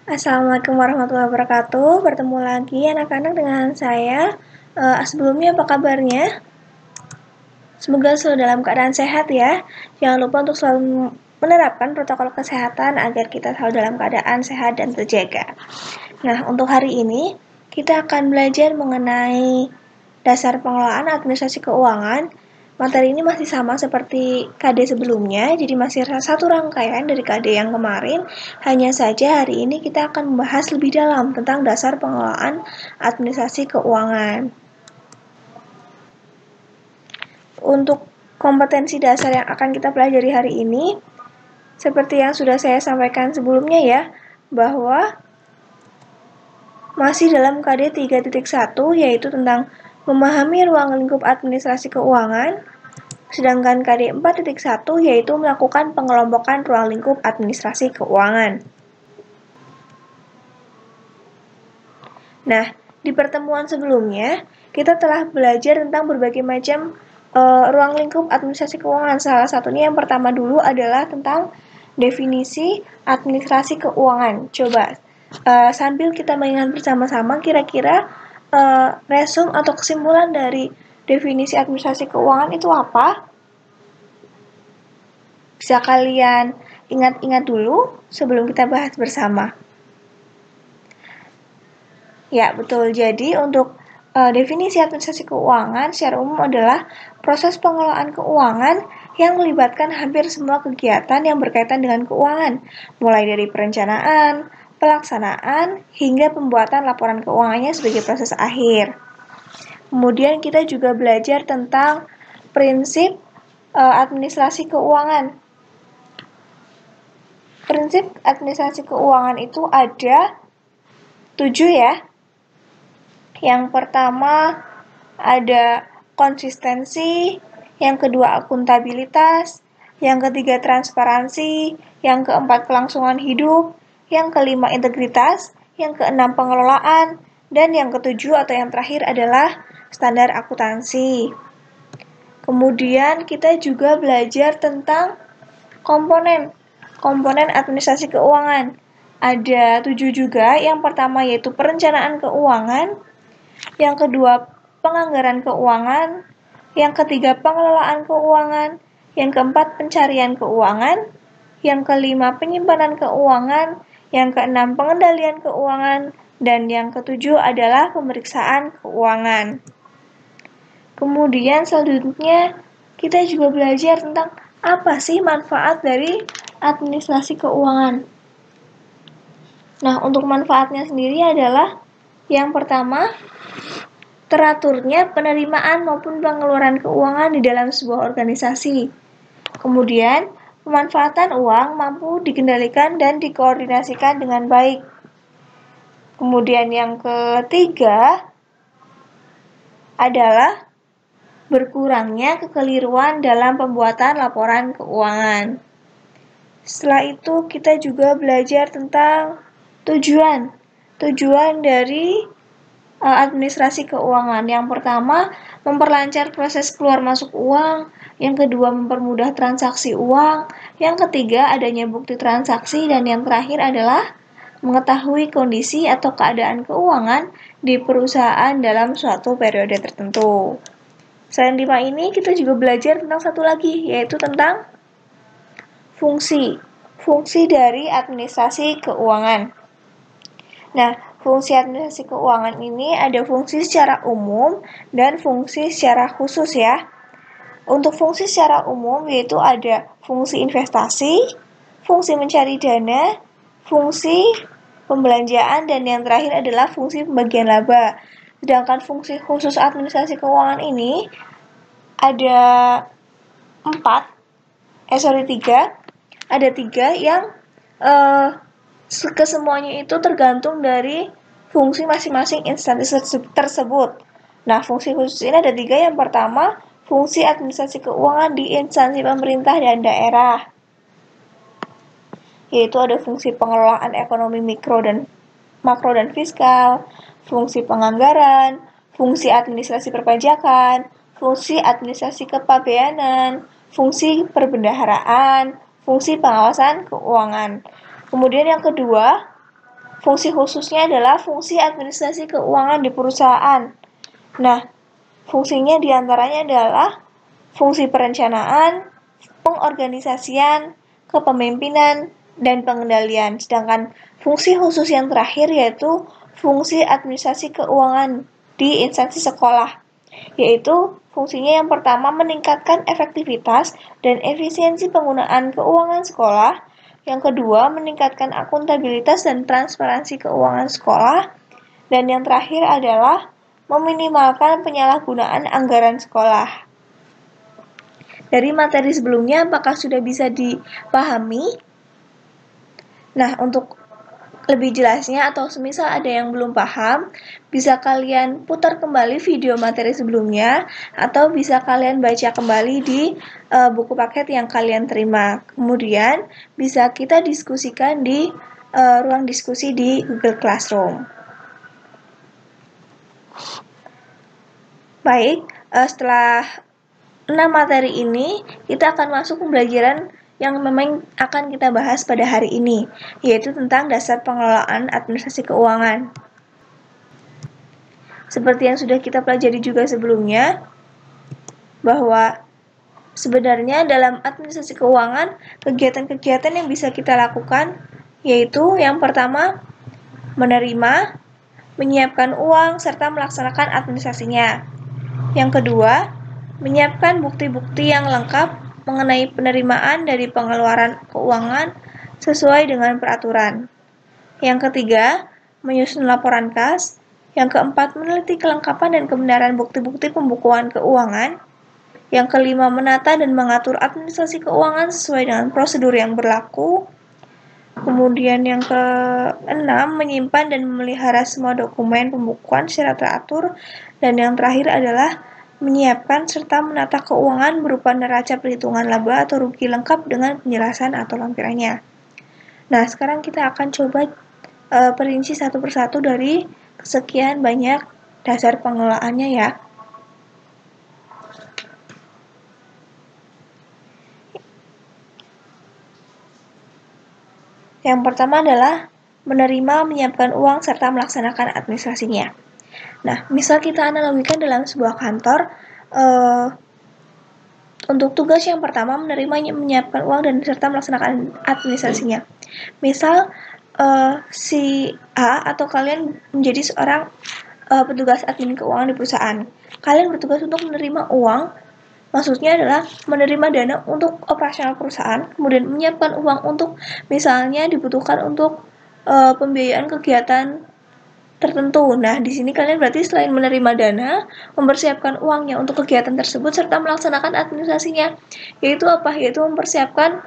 Assalamualaikum warahmatullahi wabarakatuh. Bertemu lagi anak-anak dengan saya. Sebelumnya apa kabarnya? Semoga selalu dalam keadaan sehat ya. Jangan lupa untuk selalu menerapkan protokol kesehatan agar kita selalu dalam keadaan sehat dan terjaga. Nah, untuk hari ini kita akan belajar mengenai dasar pengelolaan administrasi keuangan. Materi ini masih sama seperti KD sebelumnya, jadi masih satu rangkaian dari KD yang kemarin. Hanya saja hari ini kita akan membahas lebih dalam tentang dasar pengelolaan administrasi keuangan. Untuk kompetensi dasar yang akan kita pelajari hari ini, seperti yang sudah saya sampaikan sebelumnya ya, bahwa masih dalam KD 3.1 yaitu tentang memahami ruang lingkup administrasi keuangan, sedangkan KD 4.1 yaitu melakukan pengelompokan ruang lingkup administrasi keuangan. Nah, di pertemuan sebelumnya, kita telah belajar tentang berbagai macam ruang lingkup administrasi keuangan. Salah satunya yang pertama dulu adalah tentang definisi administrasi keuangan. Coba sambil kita mengingat bersama-sama kira-kira resume atau kesimpulan dari definisi administrasi keuangan itu apa? Bisa kalian ingat-ingat dulu sebelum kita bahas bersama. Ya, betul. Jadi untuk definisi administrasi keuangan secara umum adalah proses pengelolaan keuangan yang melibatkan hampir semua kegiatan yang berkaitan dengan keuangan, mulai dari perencanaan, pelaksanaan, hingga pembuatan laporan keuangannya sebagai proses akhir. Kemudian kita juga belajar tentang prinsip administrasi keuangan. Prinsip administrasi keuangan itu ada 7 ya. Yang pertama ada konsistensi, yang kedua akuntabilitas, yang ketiga transparansi, yang keempat kelangsungan hidup, yang kelima integritas, yang keenam pengelolaan, dan yang ketujuh atau yang terakhir adalah standar akuntansi. Kemudian kita juga belajar tentang komponen administrasi keuangan. Ada 7 juga, yang pertama yaitu perencanaan keuangan, yang kedua penganggaran keuangan, yang ketiga pengelolaan keuangan, yang keempat pencarian keuangan, yang kelima penyimpanan keuangan, yang keenam pengendalian keuangan, dan yang ketujuh adalah pemeriksaan keuangan. Kemudian selanjutnya kita juga belajar tentang apa sih manfaat dari administrasi keuangan. Nah, untuk manfaatnya sendiri adalah yang pertama, teraturnya penerimaan maupun pengeluaran keuangan di dalam sebuah organisasi. Kemudian, pemanfaatan uang mampu dikendalikan dan dikoordinasikan dengan baik. Kemudian yang ketiga adalah berkurangnya kekeliruan dalam pembuatan laporan keuangan. Setelah itu kita juga belajar tentang tujuan dari administrasi keuangan. Yang pertama, memperlancar proses keluar masuk uang. Yang kedua, mempermudah transaksi uang. Yang ketiga, adanya bukti transaksi. Dan yang terakhir adalah mengetahui kondisi atau keadaan keuangan di perusahaan dalam suatu periode tertentu. Selain 5 ini, kita juga belajar tentang satu lagi, yaitu tentang fungsi dari administrasi keuangan. Nah, fungsi administrasi keuangan ini ada fungsi secara umum dan fungsi secara khusus ya. Untuk fungsi secara umum yaitu ada fungsi investasi, fungsi mencari dana, fungsi pembelanjaan, dan yang terakhir adalah fungsi pembagian laba. Sedangkan fungsi khusus administrasi keuangan ini ada 3. Ada 3 yang kesemuanya itu tergantung dari fungsi masing-masing instansi tersebut. Nah, fungsi khusus ini ada 3. Yang pertama, fungsi administrasi keuangan di instansi pemerintah dan daerah, yaitu ada fungsi pengelolaan ekonomi makro dan fiskal, fungsi penganggaran, fungsi administrasi perpajakan, fungsi administrasi kepabeanan, fungsi perbendaharaan, fungsi pengawasan keuangan. Kemudian yang kedua, Fungsi khususnya adalah fungsi administrasi keuangan di perusahaan. Nah, fungsinya diantaranya adalah fungsi perencanaan, pengorganisasian, kepemimpinan, dan pengendalian. Sedangkan fungsi khusus yang terakhir yaitu fungsi administrasi keuangan di instansi sekolah, yaitu fungsinya yang pertama meningkatkan efektivitas dan efisiensi penggunaan keuangan sekolah, yang kedua meningkatkan akuntabilitas dan transparansi keuangan sekolah, dan yang terakhir adalah meminimalkan penyalahgunaan anggaran sekolah. Dari materi sebelumnya, apakah sudah bisa dipahami? Nah, untuk lebih jelasnya atau semisal ada yang belum paham, bisa kalian putar kembali video materi sebelumnya atau bisa kalian baca kembali di buku paket yang kalian terima. Kemudian bisa kita diskusikan di ruang diskusi di Google Classroom. Baik, setelah 6 materi ini, kita akan masuk pembelajaran yang memang akan kita bahas pada hari ini, yaitu tentang dasar pengelolaan administrasi keuangan. Seperti yang sudah kita pelajari juga sebelumnya, bahwa sebenarnya dalam administrasi keuangan, kegiatan-kegiatan yang bisa kita lakukan, yaitu yang pertama, menerima, menyiapkan uang, serta melaksanakan administrasinya. Yang kedua, menyiapkan bukti-bukti yang lengkap mengenai penerimaan dari pengeluaran keuangan sesuai dengan peraturan. Yang ketiga, menyusun laporan kas. Yang keempat, meneliti kelengkapan dan kebenaran bukti-bukti pembukuan keuangan. Yang kelima, menata dan mengatur administrasi keuangan sesuai dengan prosedur yang berlaku. Kemudian yang keenam, menyimpan dan memelihara semua dokumen pembukuan secara teratur. Dan yang terakhir adalah menyiapkan serta menata keuangan berupa neraca perhitungan laba atau rugi lengkap dengan penjelasan atau lampirannya. Nah, sekarang kita akan coba perinci satu persatu dari kesekian banyak dasar pengelolaannya ya. Yang pertama adalah menerima, menyiapkan uang, serta melaksanakan administrasinya. Nah, misal kita analogikan dalam sebuah kantor, untuk tugas yang pertama menerima, menyiapkan uang, dan serta melaksanakan administrasinya. Misal, si A atau kalian menjadi seorang petugas admin keuangan di perusahaan. Kalian bertugas untuk menerima uang, maksudnya adalah menerima dana untuk operasional perusahaan, kemudian menyiapkan uang untuk misalnya dibutuhkan untuk pembiayaan kegiatan tertentu. Nah, di sini kalian berarti selain menerima dana, mempersiapkan uangnya untuk kegiatan tersebut serta melaksanakan administrasinya. Yaitu apa? Yaitu mempersiapkan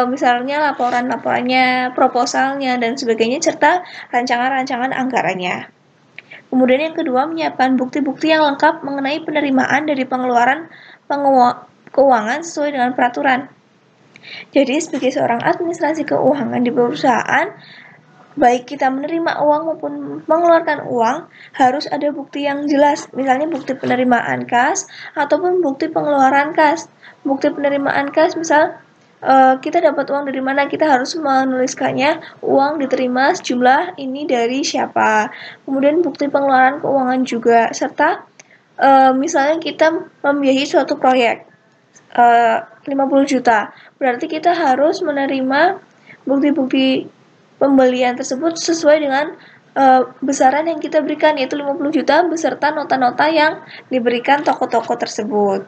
misalnya laporan-laporannya, proposalnya, dan sebagainya, serta rancangan-rancangan anggarannya. Kemudian yang kedua, menyiapkan bukti-bukti yang lengkap mengenai penerimaan dari pengeluaran keuangan sesuai dengan peraturan. Jadi, sebagai seorang administrasi keuangan di perusahaan, baik kita menerima uang maupun mengeluarkan uang, harus ada bukti yang jelas, misalnya bukti penerimaan kas ataupun bukti pengeluaran kas. Bukti penerimaan kas, misal kita dapat uang dari mana, kita harus menuliskannya uang diterima sejumlah ini dari siapa. Kemudian bukti pengeluaran keuangan juga, serta misalnya kita membiayai suatu proyek 50 juta, berarti kita harus menerima bukti-bukti pembelian tersebut sesuai dengan besaran yang kita berikan, yaitu 50 juta beserta nota-nota yang diberikan toko-toko tersebut.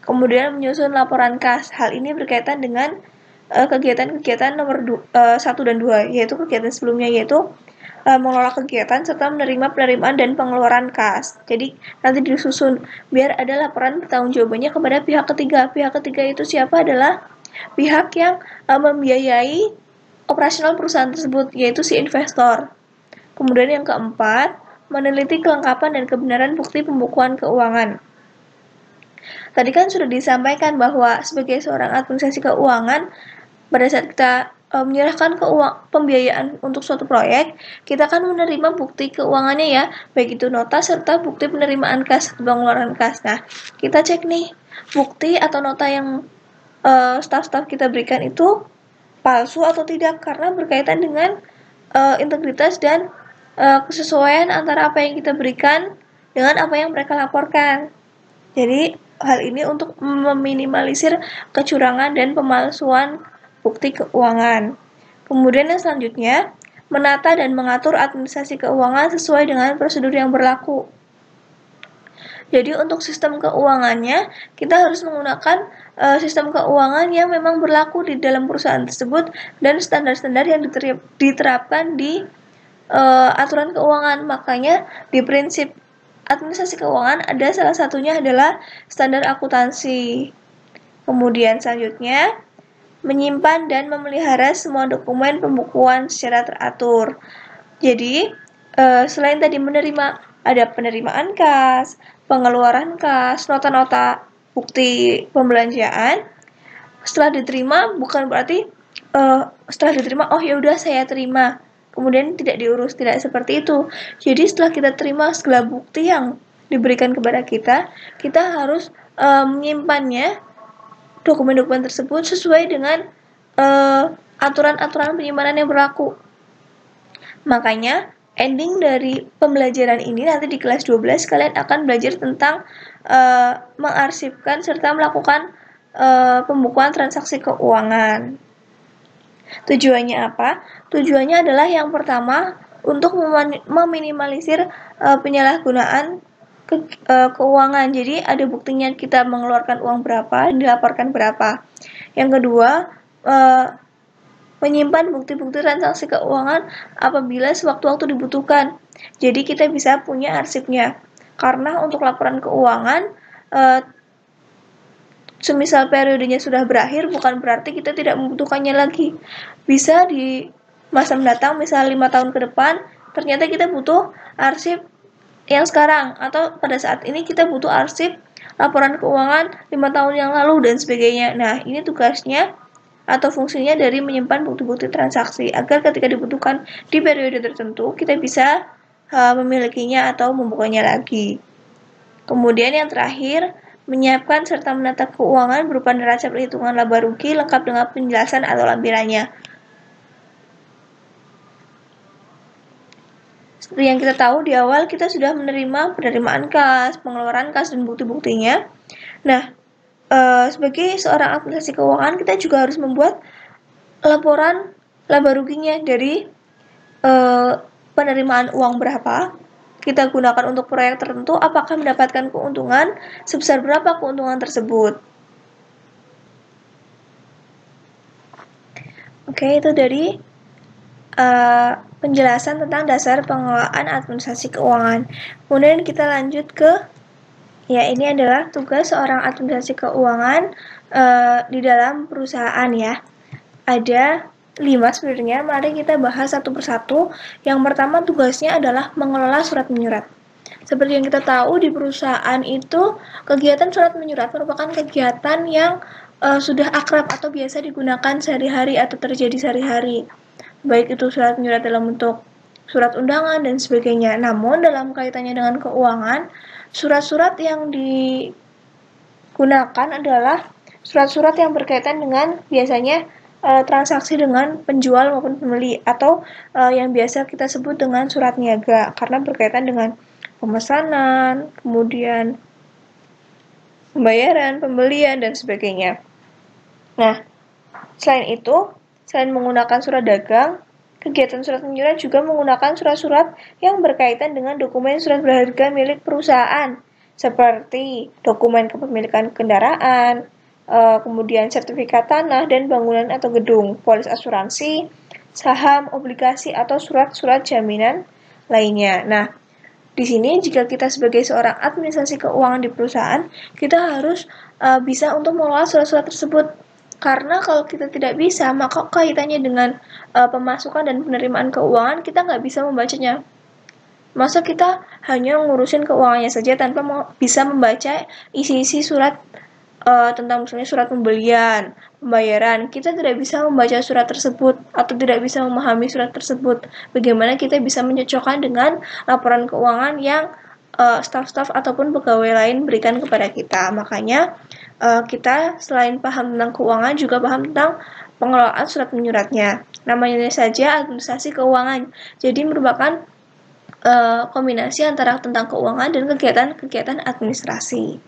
Kemudian menyusun laporan kas. Hal ini berkaitan dengan kegiatan-kegiatan nomor 1 dan 2, yaitu kegiatan sebelumnya, yaitu mengelola kegiatan serta menerima penerimaan dan pengeluaran kas. Jadi nanti disusun biar ada laporan pertanggungjawabannya kepada pihak ketiga. Pihak ketiga itu siapa? Adalah pihak yang membiayai operasional perusahaan tersebut, yaitu si investor. Kemudian yang keempat, meneliti kelengkapan dan kebenaran bukti pembukuan keuangan. Tadi kan sudah disampaikan bahwa sebagai seorang administrasi keuangan, pada saat kita menyerahkan pembiayaan untuk suatu proyek, kita kan menerima bukti keuangannya ya, baik itu nota serta bukti penerimaan kas, pengeluaran kas. Nah, kita cek nih, bukti atau nota yang staf-staf kita berikan itu palsu atau tidak, karena berkaitan dengan integritas dan kesesuaian antara apa yang kita berikan dengan apa yang mereka laporkan. Jadi hal ini untuk meminimalisir kecurangan dan pemalsuan bukti keuangan. Kemudian yang selanjutnya, menata dan mengatur administrasi keuangan sesuai dengan prosedur yang berlaku. Jadi untuk sistem keuangannya, kita harus menggunakan sistem keuangan yang memang berlaku di dalam perusahaan tersebut dan standar-standar yang diterapkan di aturan keuangan. Makanya di prinsip administrasi keuangan ada salah satunya adalah standar akuntansi. Kemudian selanjutnya, menyimpan dan memelihara semua dokumen pembukuan secara teratur. Jadi, selain tadi menerima, ada penerimaan kas, pengeluaran kas, nota-nota bukti pembelanjaan. Setelah diterima bukan berarti setelah diterima oh ya udah saya terima, kemudian tidak diurus, tidak seperti itu. Jadi setelah kita terima segala bukti yang diberikan kepada kita harus menyimpannya, dokumen-dokumen tersebut sesuai dengan aturan-aturan penyimpanan yang berlaku. Makanya ending dari pembelajaran ini nanti di kelas 12 kalian akan belajar tentang mengarsipkan serta melakukan pembukuan transaksi keuangan. Tujuannya apa? Tujuannya adalah yang pertama untuk meminimalisir penyalahgunaan keuangan. Jadi ada buktinya kita mengeluarkan uang berapa dan dilaporkan berapa. Yang kedua, menyimpan bukti-bukti transaksi keuangan apabila sewaktu-waktu dibutuhkan. Jadi kita bisa punya arsipnya. Karena untuk laporan keuangan, semisal periodenya sudah berakhir, bukan berarti kita tidak membutuhkannya lagi. Bisa di masa mendatang, misal 5 tahun ke depan, ternyata kita butuh arsip yang sekarang, atau pada saat ini kita butuh arsip laporan keuangan 5 tahun yang lalu, dan sebagainya. Nah, ini tugasnya atau fungsinya dari menyimpan bukti-bukti transaksi, agar ketika dibutuhkan di periode tertentu, kita bisa memilikinya atau membukanya lagi. Kemudian yang terakhir, menyiapkan serta menata keuangan berupa neraca perhitungan laba rugi lengkap dengan penjelasan atau lampirannya. Seperti yang kita tahu di awal kita sudah menerima penerimaan kas, pengeluaran kas, dan bukti-buktinya. Nah, sebagai seorang administrasi keuangan kita juga harus membuat laporan laba ruginya dari penerimaan uang berapa kita gunakan untuk proyek tertentu, apakah mendapatkan keuntungan, sebesar berapa keuntungan tersebut. Oke, itu dari penjelasan tentang dasar pengelolaan administrasi keuangan. Kemudian kita lanjut ke, ya ini adalah tugas seorang administrasi keuangan di dalam perusahaan ya. Ada 5 sebenarnya, mari kita bahas satu persatu. Yang pertama tugasnya adalah mengelola surat menyurat. Seperti yang kita tahu di perusahaan itu, kegiatan surat menyurat merupakan kegiatan yang sudah akrab atau biasa digunakan sehari-hari atau terjadi sehari-hari. Baik itu surat menyurat dalam bentuk surat undangan dan sebagainya. Namun dalam kaitannya dengan keuangan, surat-surat yang digunakan adalah surat-surat yang berkaitan dengan biasanya transaksi dengan penjual maupun pembeli, atau yang biasa kita sebut dengan surat niaga, karena berkaitan dengan pemesanan, kemudian pembayaran, pembelian, dan sebagainya. Nah, selain itu, selain menggunakan surat dagang, kegiatan surat menyurat juga menggunakan surat-surat yang berkaitan dengan dokumen surat berharga milik perusahaan, seperti dokumen kepemilikan kendaraan, kemudian sertifikat tanah dan bangunan atau gedung, polis asuransi, saham, obligasi, atau surat-surat jaminan lainnya. Nah, di sini jika kita sebagai seorang administrasi keuangan di perusahaan, kita harus bisa untuk mengelola surat-surat tersebut. Karena kalau kita tidak bisa, maka kaitannya dengan pemasukan dan penerimaan keuangan, kita nggak bisa membacanya. Masa kita hanya ngurusin keuangannya saja tanpa bisa membaca isi-isi surat tentang misalnya surat pembelian, pembayaran, kita tidak bisa membaca surat tersebut atau tidak bisa memahami surat tersebut. Bagaimana kita bisa mencocokkan dengan laporan keuangan yang staf-staf ataupun pegawai lain berikan kepada kita. Makanya kita selain paham tentang keuangan juga paham tentang pengelolaan surat menyuratnya. Namanya saja administrasi keuangan, jadi merupakan kombinasi antara tentang keuangan dan kegiatan-kegiatan administrasi.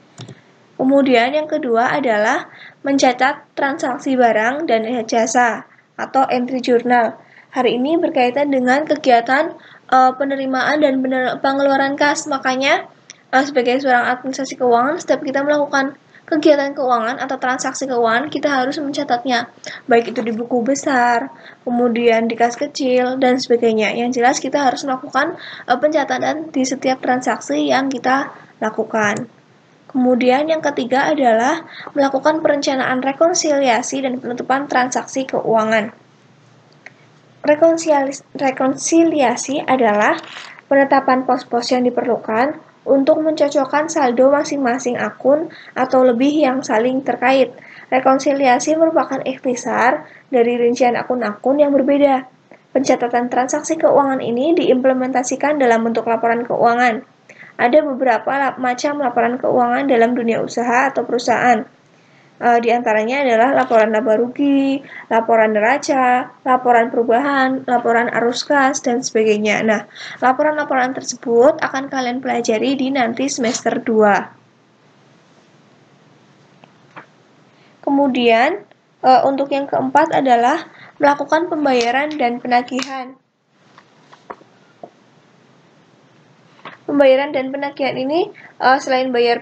Kemudian yang kedua adalah mencatat transaksi barang dan jasa atau entry journal. Hari ini berkaitan dengan kegiatan penerimaan dan pengeluaran kas. Makanya sebagai seorang administrasi keuangan, setiap kita melakukan kegiatan keuangan atau transaksi keuangan, kita harus mencatatnya, baik itu di buku besar, kemudian di kas kecil, dan sebagainya. Yang jelas kita harus melakukan pencatatan di setiap transaksi yang kita lakukan. Kemudian yang ketiga adalah melakukan perencanaan rekonsiliasi dan penutupan transaksi keuangan. Rekonsiliasi adalah penetapan pos-pos yang diperlukan untuk mencocokkan saldo masing-masing akun atau lebih yang saling terkait. Rekonsiliasi merupakan ikhtisar dari rincian akun-akun yang berbeda. Pencatatan transaksi keuangan ini diimplementasikan dalam bentuk laporan keuangan. Ada beberapa macam laporan keuangan dalam dunia usaha atau perusahaan. Di antaranya adalah laporan laba rugi, laporan neraca, laporan perubahan, laporan arus kas, dan sebagainya. Nah, laporan-laporan tersebut akan kalian pelajari di nanti semester 2. Kemudian, untuk yang keempat adalah melakukan pembayaran dan penagihan. Pembayaran dan penagihan ini selain membayar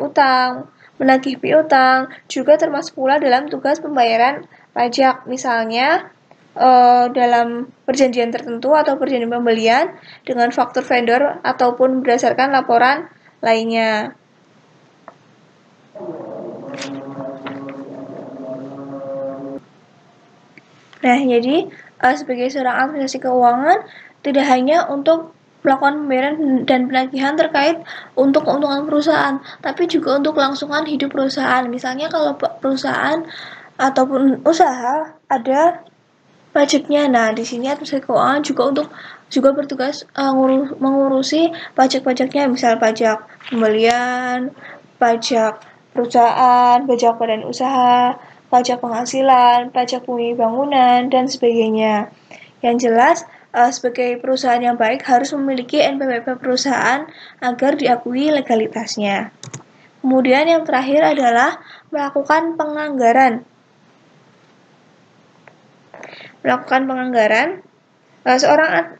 utang, menagih piutang, juga termasuk pula dalam tugas pembayaran pajak. Misalnya, dalam perjanjian tertentu atau perjanjian pembelian dengan faktur vendor ataupun berdasarkan laporan lainnya. Nah, jadi sebagai seorang administrasi keuangan, tidak hanya untuk melakukan pembayaran dan penagihan terkait untuk keuntungan perusahaan, tapi juga untuk kelangsungan hidup perusahaan. Misalnya kalau perusahaan ataupun usaha ada pajaknya. Nah, di sini administrasi keuangan juga bertugas mengurusi pajak-pajaknya, misal pajak pembelian, pajak perusahaan, pajak badan usaha, pajak penghasilan, pajak bumi bangunan, dan sebagainya. Yang jelas, sebagai perusahaan yang baik harus memiliki NPWP perusahaan agar diakui legalitasnya. Kemudian yang terakhir adalah melakukan penganggaran. Seorang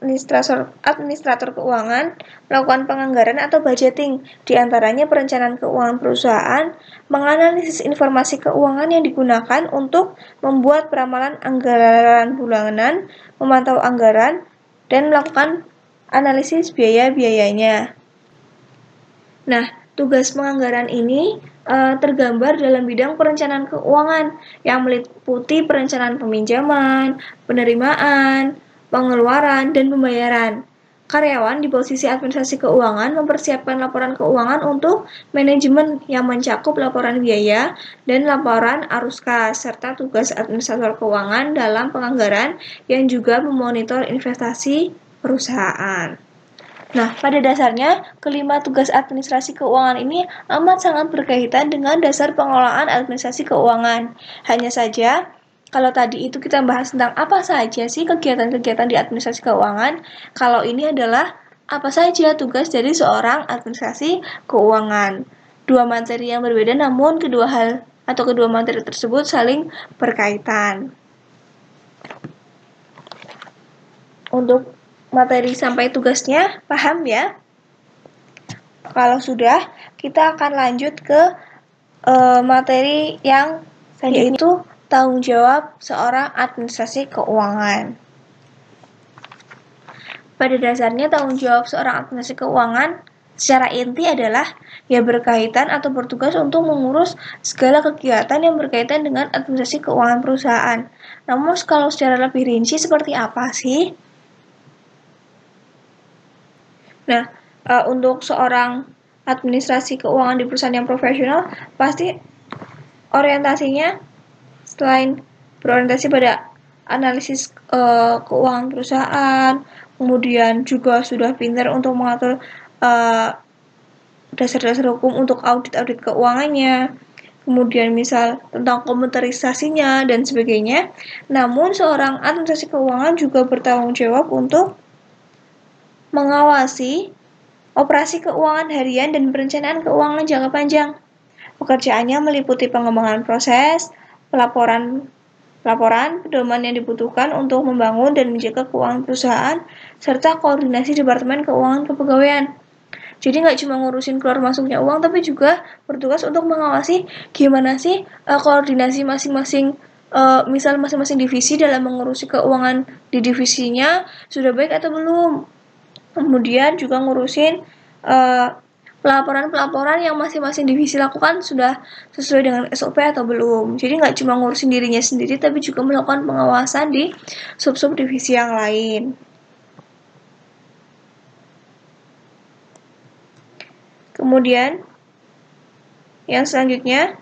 administrator keuangan melakukan penganggaran atau budgeting, di antaranya perencanaan keuangan perusahaan, menganalisis informasi keuangan yang digunakan untuk membuat peramalan anggaran bulanan, memantau anggaran, dan melakukan analisis biaya-biayanya. Nah, tugas penganggaran ini tergambar dalam bidang perencanaan keuangan yang meliputi perencanaan peminjaman, penerimaan, pengeluaran, dan pembayaran. Karyawan di posisi administrasi keuangan mempersiapkan laporan keuangan untuk manajemen yang mencakup laporan biaya dan laporan arus kas, serta tugas administrator keuangan dalam penganggaran yang juga memonitor investasi perusahaan. Nah, pada dasarnya, kelima tugas administrasi keuangan ini amat sangat berkaitan dengan dasar pengelolaan administrasi keuangan. Hanya saja, kalau tadi itu kita bahas tentang apa saja sih kegiatan-kegiatan di administrasi keuangan, kalau ini adalah apa saja tugas dari seorang administrasi keuangan. Dua materi yang berbeda, namun kedua materi tersebut saling berkaitan. Untuk materi sampai tugasnya, paham ya? Kalau sudah, kita akan lanjut ke materi yang yaitu tanggung jawab seorang administrasi keuangan. Pada dasarnya, tanggung jawab seorang administrasi keuangan secara inti adalah berkaitan atau bertugas untuk mengurus segala kegiatan yang berkaitan dengan administrasi keuangan perusahaan. Namun, kalau secara lebih rinci seperti apa sih? Nah, untuk seorang administrasi keuangan di perusahaan yang profesional, pasti orientasinya selain berorientasi pada analisis keuangan perusahaan, kemudian juga sudah pintar untuk mengatur dasar-dasar hukum untuk audit-audit keuangannya, kemudian misal tentang komputerisasinya dan sebagainya. Namun seorang administrasi keuangan juga bertanggung jawab untuk mengawasi operasi keuangan harian dan perencanaan keuangan jangka panjang. Pekerjaannya meliputi pengembangan proses, laporan, pedoman yang dibutuhkan untuk membangun dan menjaga keuangan perusahaan, serta koordinasi Departemen Keuangan Kepegawaian. Jadi nggak cuma ngurusin keluar masuknya uang, tapi juga bertugas untuk mengawasi gimana sih koordinasi masing-masing, misal masing-masing divisi dalam mengurusi keuangan di divisinya sudah baik atau belum. Kemudian juga ngurusin pelaporan-pelaporan yang masing-masing divisi lakukan sudah sesuai dengan SOP atau belum. Jadi nggak cuma ngurusin dirinya sendiri, tapi juga melakukan pengawasan di sub-sub divisi yang lain. Kemudian, yang selanjutnya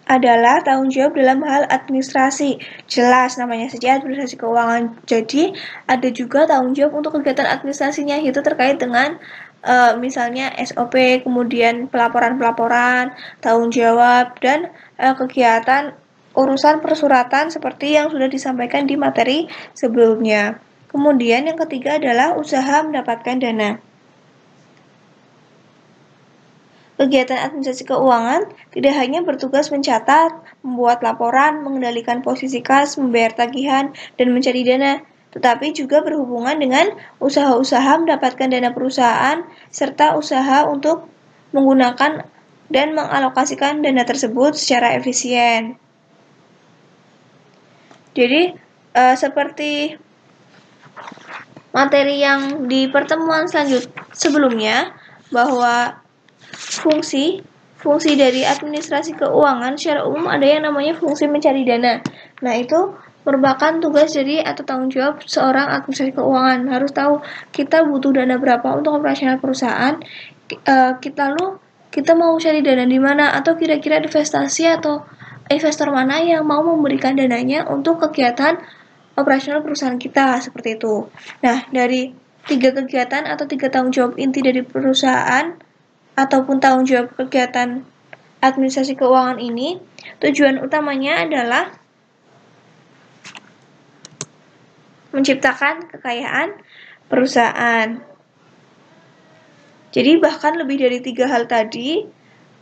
adalah tanggung jawab dalam hal administrasi. Jelas namanya saja administrasi keuangan. Jadi, ada juga tanggung jawab untuk kegiatan administrasinya, yaitu terkait dengan misalnya SOP, kemudian pelaporan-pelaporan, tanggung jawab, dan kegiatan urusan persuratan seperti yang sudah disampaikan di materi sebelumnya. Kemudian yang ketiga adalah usaha mendapatkan dana. Kegiatan administrasi keuangan tidak hanya bertugas mencatat, membuat laporan, mengendalikan posisi kas, membayar tagihan, dan mencari dana, tetapi juga berhubungan dengan usaha-usaha mendapatkan dana perusahaan, serta usaha untuk menggunakan dan mengalokasikan dana tersebut secara efisien. Jadi, seperti materi yang di pertemuan sebelumnya, bahwa fungsi dari administrasi keuangan secara umum ada yang namanya fungsi mencari dana. Nah, itu merupakan tugas dari atau tanggung jawab seorang administrasi keuangan. Harus tahu kita butuh dana berapa untuk operasional perusahaan. Kita mau cari dana di mana, atau kira-kira investasi atau investor mana yang mau memberikan dananya untuk kegiatan operasional perusahaan kita, seperti itu. Nah, dari 3 kegiatan atau 3 tanggung jawab inti dari perusahaan ataupun tanggung jawab kegiatan administrasi keuangan ini, tujuan utamanya adalah menciptakan kekayaan perusahaan. Jadi bahkan lebih dari 3 hal tadi,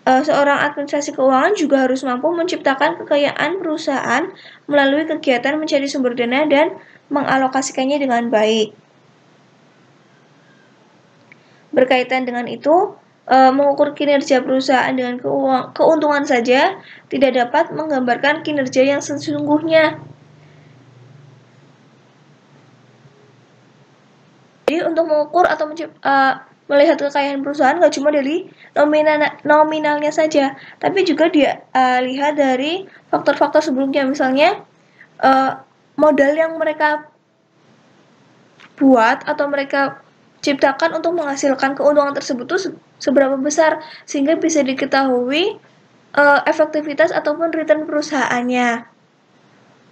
seorang administrasi keuangan juga harus mampu menciptakan kekayaan perusahaan melalui kegiatan mencari sumber dana dan mengalokasikannya dengan baik. Berkaitan dengan itu, mengukur kinerja perusahaan dengan keuntungan saja tidak dapat menggambarkan kinerja yang sesungguhnya. Jadi untuk mengukur atau melihat kekayaan perusahaan nggak cuma dari nominalnya saja, tapi juga dia lihat dari faktor-faktor sebelumnya, misalnya modal yang mereka buat atau mereka ciptakan untuk menghasilkan keuntungan tersebut itu seberapa besar, sehingga bisa diketahui efektivitas ataupun return perusahaannya.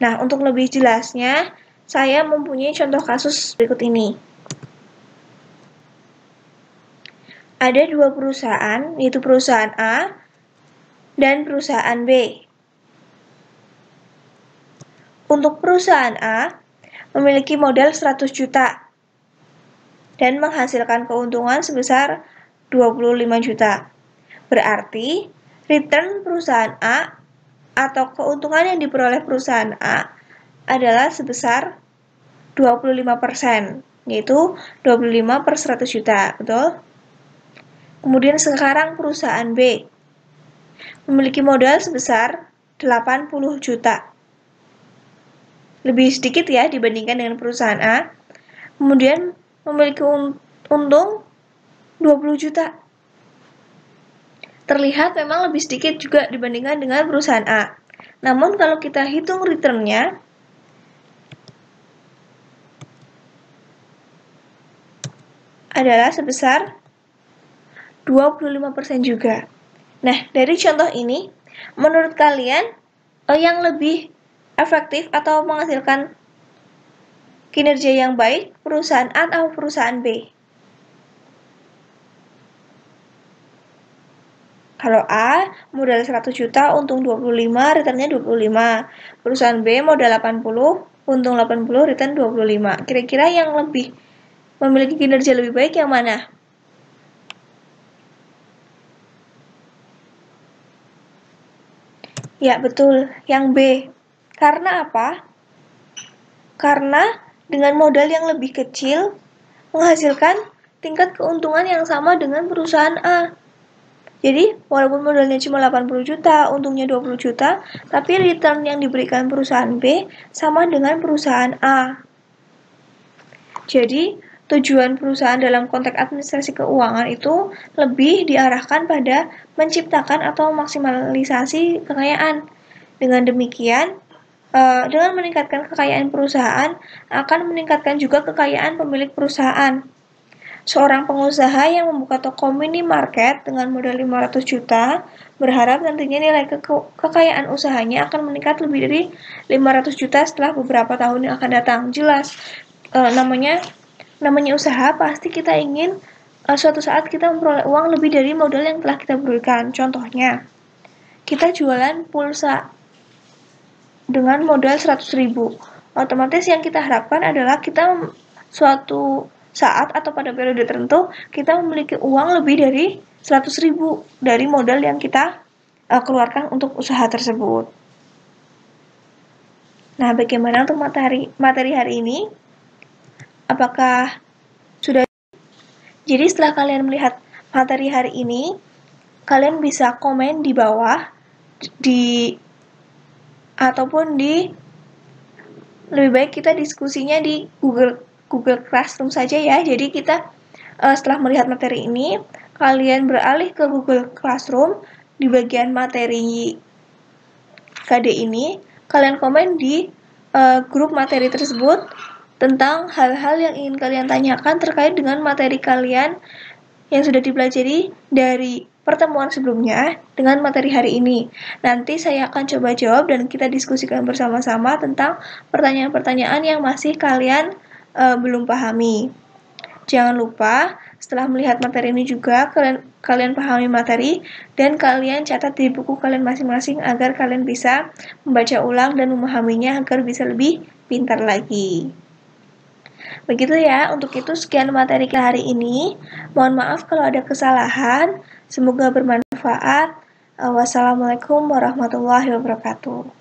Nah, untuk lebih jelasnya, saya mempunyai contoh kasus berikut ini. Ada 2 perusahaan, yaitu perusahaan A dan perusahaan B. Untuk perusahaan A, memiliki modal 100 juta dan menghasilkan keuntungan sebesar 25 juta. Berarti, return perusahaan A atau keuntungan yang diperoleh perusahaan A adalah sebesar 25%, yaitu 25 per 100 juta, betul? Kemudian sekarang perusahaan B memiliki modal sebesar 80 juta. Lebih sedikit ya dibandingkan dengan perusahaan A. Kemudian memiliki untung 20 juta. Terlihat memang lebih sedikit juga dibandingkan dengan perusahaan A. Namun kalau kita hitung return-nya, adalah sebesar 25% juga. Nah, dari contoh ini, menurut kalian yang lebih efektif atau menghasilkan kinerja yang baik, perusahaan A atau perusahaan B? Kalau A, modal 100 juta, untung 25, returnnya 25. Perusahaan B, modal 80, untung 80, return 25. Kira-kira yang lebih memiliki kinerja lebih baik yang mana? Ya, betul. Yang B. Karena apa? Karena dengan modal yang lebih kecil, menghasilkan tingkat keuntungan yang sama dengan perusahaan A. Jadi, walaupun modalnya cuma 80 juta, untungnya 20 juta, tapi return yang diberikan perusahaan B sama dengan perusahaan A. Jadi, tujuan perusahaan dalam konteks administrasi keuangan itu lebih diarahkan pada menciptakan atau maksimalisasi kekayaan. Dengan demikian, dengan meningkatkan kekayaan perusahaan, akan meningkatkan juga kekayaan pemilik perusahaan. Seorang pengusaha yang membuka toko minimarket dengan modal 500 juta berharap nantinya nilai kekayaan usahanya akan meningkat lebih dari 500 juta setelah beberapa tahun yang akan datang. Jelas, namanya usaha pasti kita ingin suatu saat kita memperoleh uang lebih dari modal yang telah kita berikan. Contohnya, kita jualan pulsa dengan modal 100.000. Otomatis yang kita harapkan adalah kita suatu saat atau pada periode tertentu kita memiliki uang lebih dari 100.000 dari modal yang kita keluarkan untuk usaha tersebut. Nah, bagaimana untuk materi hari ini? Apakah sudah? Jadi setelah kalian melihat materi hari ini, kalian bisa komen di bawah ataupun lebih baik kita diskusinya di Google Classroom saja ya. Jadi kita setelah melihat materi ini, kalian beralih ke Google Classroom di bagian materi KD ini, kalian komen di grup materi tersebut tentang hal-hal yang ingin kalian tanyakan terkait dengan materi kalian yang sudah dipelajari dari pertemuan sebelumnya dengan materi hari ini. Nanti saya akan coba jawab dan kita diskusikan bersama-sama tentang pertanyaan-pertanyaan yang masih kalian belum pahami. Jangan lupa setelah melihat materi ini juga kalian pahami materi dan kalian catat di buku kalian masing-masing agar kalian bisa membaca ulang dan memahaminya agar bisa lebih pintar lagi. Begitu ya, untuk itu sekian materi kita hari ini. Mohon maaf kalau ada kesalahan. Semoga bermanfaat. Wassalamualaikum warahmatullahi wabarakatuh.